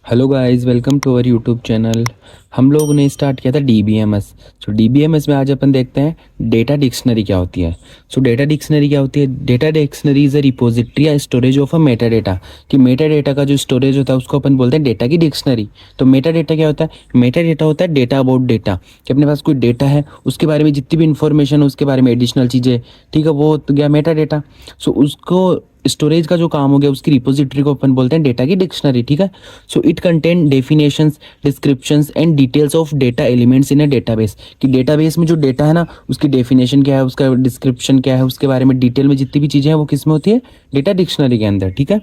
Hello guys, welcome to our YouTube channel. हम लोगों ने स्टार्ट किया था DBMS। सो DBMS में आज अपन देखते हैं डेटा डिक्शनरी क्या होती है। सो डेटा डिक्शनरी क्या होती है? Data dictionary is a repository या storage of a meta data. कि मेटा डेटा का जो स्टोरेज होता है उसको अपन बोलते हैं डेटा की डिक्शनरी। तो मेटा डेटा क्या होता है? मेटा डेटा होता है डेटा अबाउट डेटा, कि अपने पास कोई डेटा है उसके बारे में जितनी भी इंफॉर्मेशन है उसके बारे में एडिशनल चीज़ें, ठीक है, वो हो गया मेटा डेटा। सो उसको स्टोरेज का जो काम हो गया उसकी रिपोजिटरी को अपन बोलते हैं डेटा की डिक्शनरी, ठीक है। So it contain definitions, descriptions and details of data elements in a database. कि डेटाबेस में जो डेटा है ना उसकी डेफिनेशन क्या है, उसका डिस्क्रिप्शन क्या है, उसके बारे में डिटेल में जितनी भी चीज़ें हैं वो किस में होती है? डेटा डिक्शनरी के अंदर, ठीक है।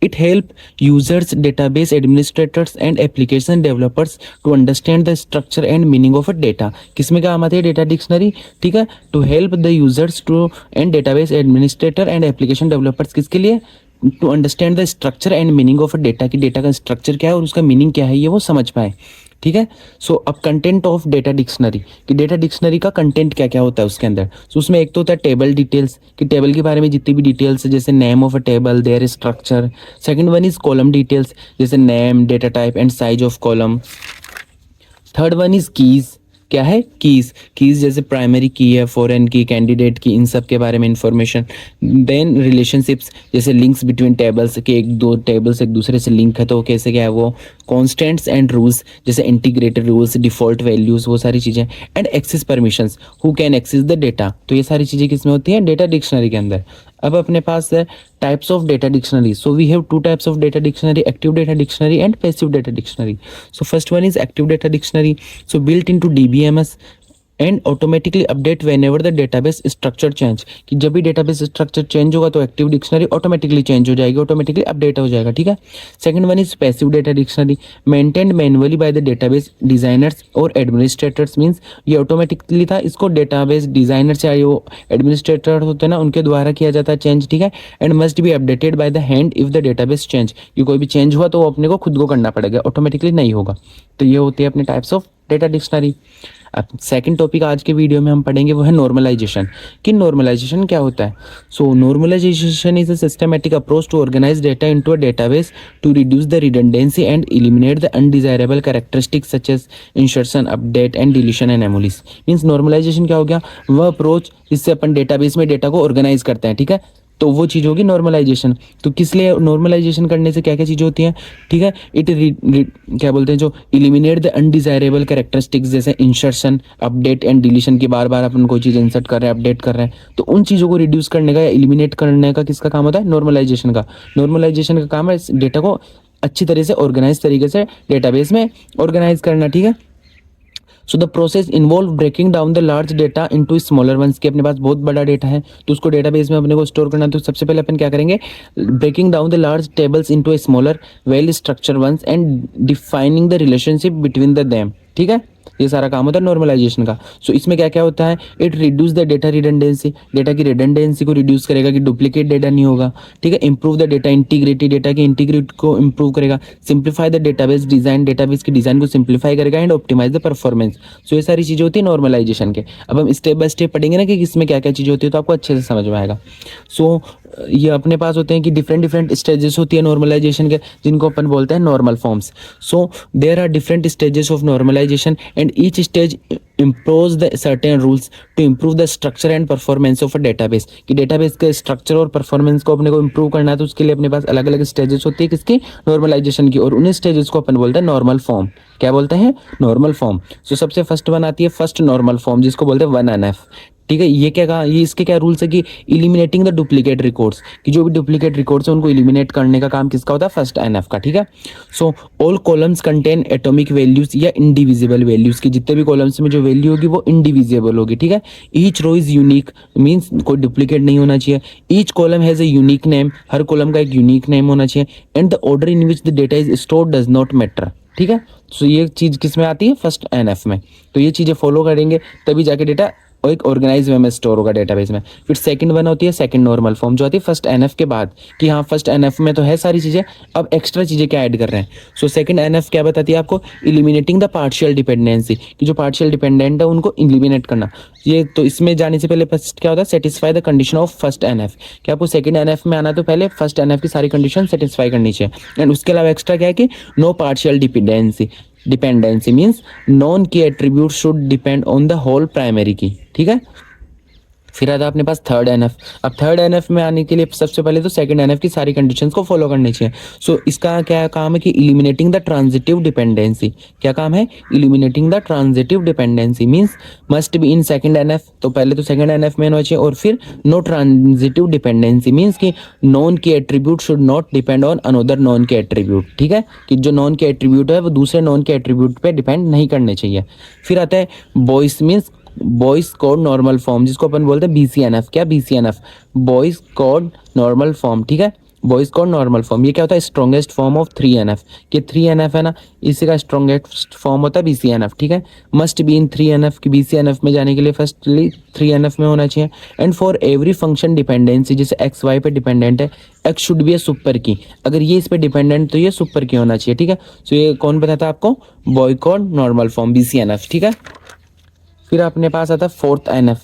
It help users, database administrators and application developers to understand the structure and meaning of a data. किसमें काम आती है डेटा डिक्शनरी? ठीक है, to help the users to and database administrator and application developers, किसके लिए? To understand the structure and meaning of a data, की data का स्ट्रक्चर क्या है और उसका मीनिंग क्या है ये वो समझ पाए, ठीक है। सो अब कंटेंट ऑफ डेटा डिक्शनरी, कि डेटा डिक्शनरी का कंटेंट क्या क्या होता है उसके अंदर। सो उसमें एक तो होता है टेबल डिटेल्स, कि टेबल के बारे में जितनी भी डिटेल्स है जैसे name of a table, their structure. Second one is column details, जैसे name, data type and size of column. Third one is keys, क्या है? कीज। कीज जैसे प्राइमरी की है, फॉरेन की, कैंडिडेट की, इन सब के बारे में इंफॉर्मेशन। देन रिलेशनशिप्स, जैसे लिंक्स बिटवीन टेबल्स, के एक दो टेबल्स एक दूसरे से लिंक है तो कैसे क्या है वो। कॉन्स्टेंट्स एंड रूल्स, जैसे इंटीग्रेटेड रूल्स, डिफॉल्ट वैल्यूज, वो सारी चीज़ें। And access permissions, who can access the data. तो ये सारी चीज़ें किसमें होती हैं? डेटा डिक्शनरी के अंदर। अब अपने पास है types of data dictionary. So we have two types of data dictionary, active data dictionary and passive data dictionary. So first one is active data dictionary. So built into DBMS and automatically update whenever the database structure change. कि जब भी database structure change होगा तो active dictionary automatically change हो जाएगी, automatically update हो जाएगा, ठीक है। Second one is passive data dictionary, maintained manually by the database designers और एडमिनिस्ट्रेटर्स। मींस ये ऑटोमेटिकली था, इसको डेटाबेस डिजाइनर चाहे वो एडमिनिस्ट्रेटर होते हैं ना उनके द्वारा किया जाता है चेंज, ठीक है। And must be updated by the hand if the database change, कि कोई भी चेंज हुआ तो वो अपने को खुद को करना पड़ेगा, ऑटोमेटिकली नहीं होगा। तो ये होती है अपने टाइप्स ऑफ डेटा डिक्शनरी। अब सेकंड टॉपिक आज के वीडियो में हम पढ़ेंगे वो है नॉर्मलाइजेशन। कि नॉर्मलाइजेशन क्या होता है? So normalisation is a systematic approach to organise data into a database to reduce the redundancy and eliminate the undesirable characteristics such as insertion, update and deletion and anomalies. Means normalisation क्या हो गया? वह approach जिससे अपन database में data को organise करते हैं, ठीक है। तो वो चीज़ होगी नॉर्मलाइजेशन। तो किस लिए नॉर्मलाइजेशन करने से क्या क्या चीज़ें होती हैं, ठीक है। इट क्या बोलते हैं, जो इलिमिनेट द अनडिजायरेबल कैरेक्टरिस्टिक्स, जैसे इंसर्शन, अपडेट एंड डिलीशन, की बार बार अपन कोई चीज़ इंसर्ट कर रहे हैं, अपडेट कर रहे हैं, तो उन चीज़ों को रिड्यूस करने का या इलिमिनेट करने का किसका काम होता है? नॉर्मलाइजेशन का। नॉर्मलाइजेशन का काम है डेटा को अच्छी तरह से ऑर्गेनाइज तरीके से डेटाबेस में ऑर्गेनाइज करना, ठीक है। So the process involve breaking down the large data into smaller ones. के अपने पास बहुत बड़ा डेटा है तो उसको डेटाबेस में अपने को स्टोर करना है, तो सबसे पहले अपन क्या करेंगे? Breaking down the large tables into a smaller well structure ones and defining the relationship between the them, ठीक है। ये सारा काम होता है नॉर्मलाइजेशन का। सो इसमें क्या क्या होता है? It reduce the data redundancy, data की रिडंडेंसी को रिड्यूस करेगा कि डुप्लीकेट डेटा नहीं होगा, ठीक है। Improve the data integrity, data की इंटीग्रिटी को इंप्रूव करेगा। Simplify the database design, database की डिजाइन को सिंप्लीफाई करेगा। And optimise the performance. So ये सारी चीजें होती है नॉर्मलाइजेशन के। अब हम स्टेप बाय स्टेप पढ़ेंगे ना कि इसमें क्या क्या चीजें होती है तो आपको अच्छे से समझ में आएगा। सो ये अपने पास होते हैं कि डिफरेंट डिफरेंट स्टेजेस होती है नॉर्मलाइजेशन के, जिनको अपन बोलते हैं normal forms. So there are different stages of normalisation and each stage impose the certain rules to improve the structure and performance of a database। कि डेटाबेस के स्ट्रक्चर और परफॉर्मेंस को अपने को इंप्रूव करना है तो उसके लिए अपने पास अलग अलग स्टेजेस होती है किसकी? नॉर्मलाइजेशन की। और उन्हीं स्टेजेस को अपन बोलते हैं नॉर्मल फॉर्म। क्या बोलते हैं? Normal form. सो सबसे फर्स्ट वन आती है फर्स्ट नॉर्मल फॉर्म, जिसको बोलते हैं 1NF, ठीक है। ये क्या कहा? ये इसके क्या रूल्स है कि इलिमिनेटिंग द डुप्लीकेट रिकॉर्ड्स, कि जो भी डुप्लीकेट रिकॉर्ड्स है उनको इलिमिनेट करने का काम किसका होता है? फर्स्ट NF का, ठीक है। So all columns contain atomic values या इंडिविजिबल वैल्यूज, की जितने भी कॉलम्स में जो वैल्यू होगी वो इंडिविजिबल होगी, ठीक है। Each row is unique, means कोई डुप्लीकेट नहीं होना चाहिए। Each column has a unique name, हर कॉलम का एक यूनिक नेम होना चाहिए। And the order in which the data is stored does not matter, ठीक है। सो ये चीज किस में आती है? फर्स्ट NF में। तो ये चीजें फॉलो करेंगे तभी जाके डेटा और एक ऑर्गेनाइज वे में स्टोर होगा डेटाबेस में। फिर सेकंड वन होती है सेकंड नॉर्मल फॉर्म, जो आती है फर्स्ट एनएफ के बाद, कि हाँ फर्स्ट एनएफ में तो है सारी चीज़ें, अब एक्स्ट्रा चीज़ें क्या ऐड कर रहे हैं। सो सेकंड एनएफ क्या बताती है आपको, इलिमिनेटिंग द पार्शियल डिपेंडेंसी, कि जो पार्शियल डिपेंडेंट है उनको इलिमिनेट करना। ये तो इसमें जाने से पहले फर्स्ट क्या होता है, satisfy the condition of first NF, कि आपको सेकंड एनएफ में आना तो पहले फर्स्ट एनएफ की सारी कंडीशन सेटिस्फाई करनी चाहिए। एंड उसके अलावा एक्स्ट्रा क्या है कि no partial dependency means non key attribute should depend on the whole primary key, ठीक है। फिर आता है अपने पास थर्ड एनएफ। अब थर्ड एनएफ में आने के लिए सबसे पहले तो सेकंड एनएफ की सारी कंडीशंस को फॉलो करनी चाहिए। सो इसका क्या काम है कि इलिमिनेटिंग द ट्रांजिटिव डिपेंडेंसी, क्या काम है, eliminating the transitive dependency means must be in second NF, तो पहले तो सेकंड एनएफ में होना चाहिए। और फिर नो ट्रांजिटिव डिपेंडेंसी मींस कि non key attribute should not depend on another non के एट्रीब्यूट, ठीक है, कि जो नॉन के एट्रीब्यूट है वो दूसरे नॉन के एट्रीब्यूट पे डिपेंड नहीं करने चाहिए। फिर आता है Boyce means Boyce Codd normal form, जिसको अपन बोलते हैं बीसीएनएफ। क्या BCNF, Boyce Codd normal form, ठीक है, बॉयज कोड नॉर्मल फॉर्म। ये क्या होता है, स्ट्रॉन्गेस्ट फॉर्म ऑफ 3NF, कि 3NF है ना, इसी का स्ट्रॉन्गेस्ट फॉर्म होता है बीसीएनएफ, ठीक है। मस्ट बी इन 3NF, की बीसीएनएफ में जाने के लिए फर्स्टली 3NF में होना चाहिए। And for every function dependency, जैसे एक्स वाई पे डिपेंडेंट है, x should be A super की, अगर ये इस पे डिपेंडेंट तो ये सुपर की होना चाहिए, ठीक है। सो ये कौन बताता है आपको, boy code normal form BCNF, ठीक है। फिर अपने पास आता है फोर्थ एनएफ,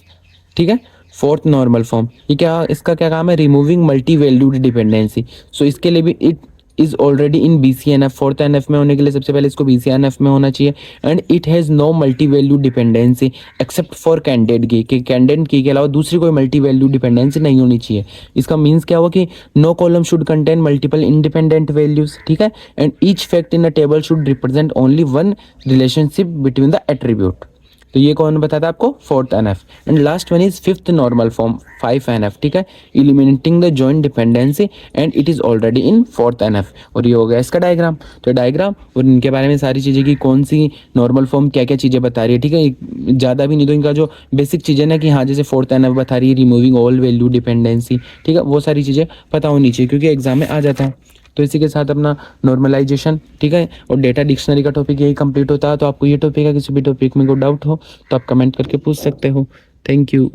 ठीक है, फोर्थ नॉर्मल फॉर्म। ये क्या, इसका क्या काम है, removing multi valued dependency. So इसके लिए भी it is already in BCNF, fourth NF में होने के लिए सबसे पहले इसको बीसीएनएफ में होना चाहिए। And it has no multi value dependency except for candidate key, कि कैंडिडेट की के अलावा दूसरी कोई मल्टी वैल्यू डिपेंडेंसी नहीं होनी चाहिए। इसका मीन्स क्या हुआ कि no column should contain multiple independent values, ठीक है। And each fact in a table should represent only one relationship between the attribute. तो ये कौन बताता है आपको, fourth NF. And last one is fifth normal form 5NF, ठीक है, eliminating the joint dependency and it is already in fourth NF. और ये हो गया इसका डायग्राम। तो डायग्राम और इनके बारे में सारी चीज़ें की कौन सी नॉर्मल फॉर्म क्या क्या चीज़ें बता रही है, ठीक है, ज़्यादा भी नहीं, तो इनका जो बेसिक चीज़ें ना कि हाँ जैसे फोर्थ एनएफ बता रही है रिमूविंग ऑल वैल्यू डिपेंडेंसी, ठीक है, वो सारी चीज़ें पता होनी चाहिए क्योंकि एग्जाम में आ जाता है। तो इसी के साथ अपना नॉर्मलाइजेशन, ठीक है, और डेटा डिक्शनरी का टॉपिक यही कंप्लीट होता है। तो आपको ये टॉपिक है, किसी भी टॉपिक में कोई डाउट हो तो आप कमेंट करके पूछ सकते हो। Thank you.